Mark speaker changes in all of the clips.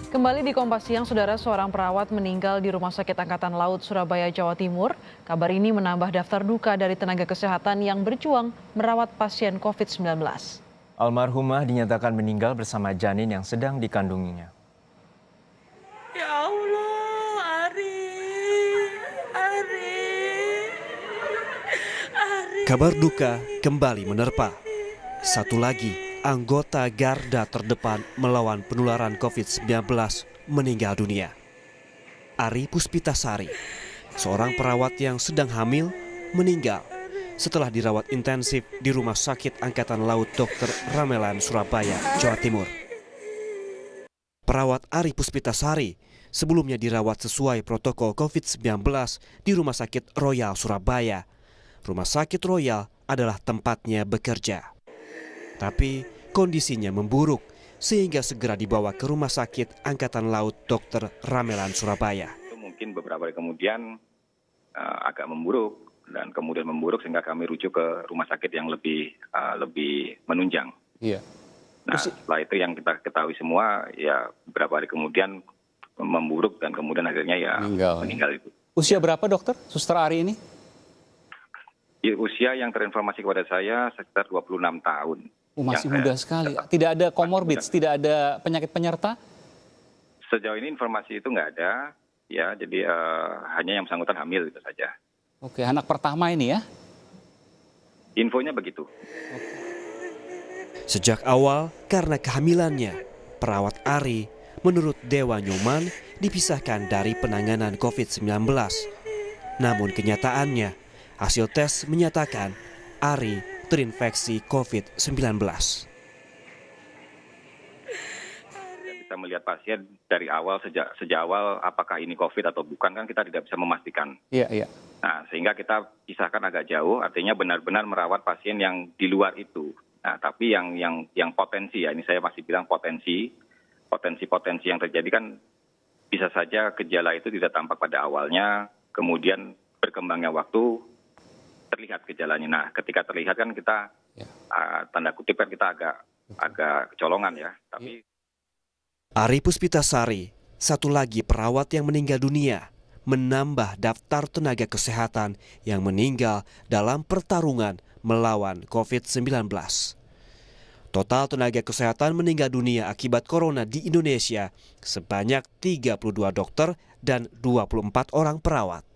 Speaker 1: Kembali di Kompas Siang, saudara, seorang perawat meninggal di Rumah Sakit Angkatan Laut Surabaya, Jawa Timur. Kabar ini menambah daftar duka dari tenaga kesehatan yang berjuang merawat pasien COVID-19.
Speaker 2: Almarhumah dinyatakan meninggal bersama janin yang sedang dikandunginya.
Speaker 3: Ya Allah, Ari.
Speaker 4: Kabar duka kembali menerpa. Satu lagi anggota garda terdepan melawan penularan COVID-19 meninggal dunia. Ari Puspitasari, seorang perawat yang sedang hamil, meninggal setelah dirawat intensif di Rumah Sakit Angkatan Laut Dr. Ramelan, Surabaya, Jawa Timur. Perawat Ari Puspitasari sebelumnya dirawat sesuai protokol COVID-19 di Rumah Sakit Royal Surabaya. Rumah Sakit Royal adalah tempatnya bekerja. Tapi kondisinya memburuk sehingga segera dibawa ke Rumah Sakit Angkatan Laut Dr. Ramelan, Surabaya.
Speaker 5: Itu mungkin beberapa hari kemudian agak memburuk dan kemudian memburuk sehingga kami rujuk ke rumah sakit yang lebih menunjang.
Speaker 6: Iya.
Speaker 5: Nah, setelah itu yang kita ketahui semua ya beberapa hari kemudian memburuk dan kemudian akhirnya ya meninggal itu.
Speaker 6: Usia berapa dokter, Suster Ari ini?
Speaker 5: Usia yang terinformasi kepada saya sekitar 26 tahun.
Speaker 6: Masih muda sekali. Tidak ada comorbid, tidak ada penyakit penyerta?
Speaker 5: Sejauh ini informasi itu nggak ada, ya. Jadi hanya yang bersangkutan hamil itu saja.
Speaker 6: Oke, anak pertama ini ya?
Speaker 5: Infonya begitu.
Speaker 4: Sejak awal karena kehamilannya, perawat Ari menurut Dewa Nyoman dipisahkan dari penanganan COVID-19. Namun kenyataannya, hasil tes menyatakan Ari terinfeksi COVID-19.
Speaker 5: Kita melihat pasien dari awal, sejak awal apakah ini COVID atau bukan kan kita tidak bisa memastikan.
Speaker 6: Iya.
Speaker 5: Nah, sehingga kita pisahkan agak jauh, artinya benar-benar merawat pasien yang di luar itu. Nah, tapi yang potensi ya, ini saya masih bilang potensi yang terjadi kan bisa saja gejala itu tidak tampak pada awalnya, kemudian berkembangnya waktu terlihat gejalanya. Nah, ketika terlihat kan kita tanda kutip kan kita agak kecolongan ya. Tapi
Speaker 4: Ari Puspitasari, satu lagi perawat yang meninggal dunia, menambah daftar tenaga kesehatan yang meninggal dalam pertarungan melawan COVID-19. Total tenaga kesehatan meninggal dunia akibat corona di Indonesia sebanyak 32 dokter dan 24 orang perawat.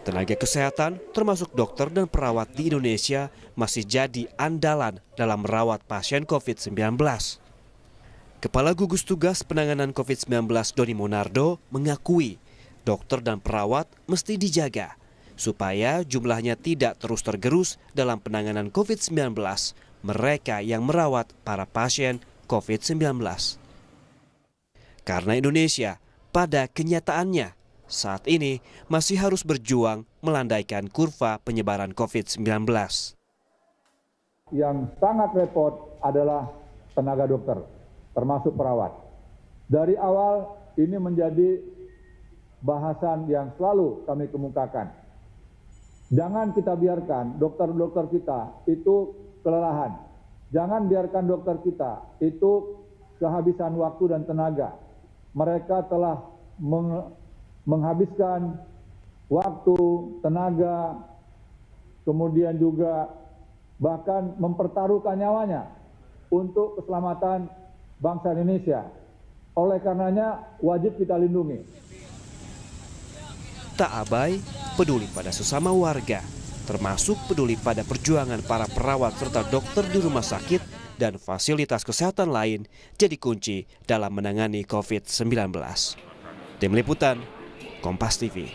Speaker 4: Tenaga kesehatan termasuk dokter dan perawat di Indonesia masih jadi andalan dalam merawat pasien COVID-19. Kepala Gugus Tugas Penanganan COVID-19 Doni Monardo mengakui dokter dan perawat mesti dijaga supaya jumlahnya tidak terus tergerus dalam penanganan COVID-19 mereka yang merawat para pasien COVID-19. Karena Indonesia pada kenyataannya saat ini masih harus berjuang melandaikan kurva penyebaran COVID-19.
Speaker 7: Yang sangat repot adalah tenaga dokter, termasuk perawat. Dari awal ini menjadi bahasan yang selalu kami kemukakan. Jangan kita biarkan dokter-dokter kita itu kelelahan. Jangan biarkan dokter kita itu kehabisan waktu dan tenaga. Mereka telah menghabiskan waktu, tenaga, kemudian juga bahkan mempertaruhkan nyawanya untuk keselamatan bangsa Indonesia. Oleh karenanya wajib kita lindungi.
Speaker 4: Tak abai, peduli pada sesama warga, termasuk peduli pada perjuangan para perawat serta dokter di rumah sakit dan fasilitas kesehatan lain jadi kunci dalam menangani COVID-19. Tim Liputan, Kompas TV.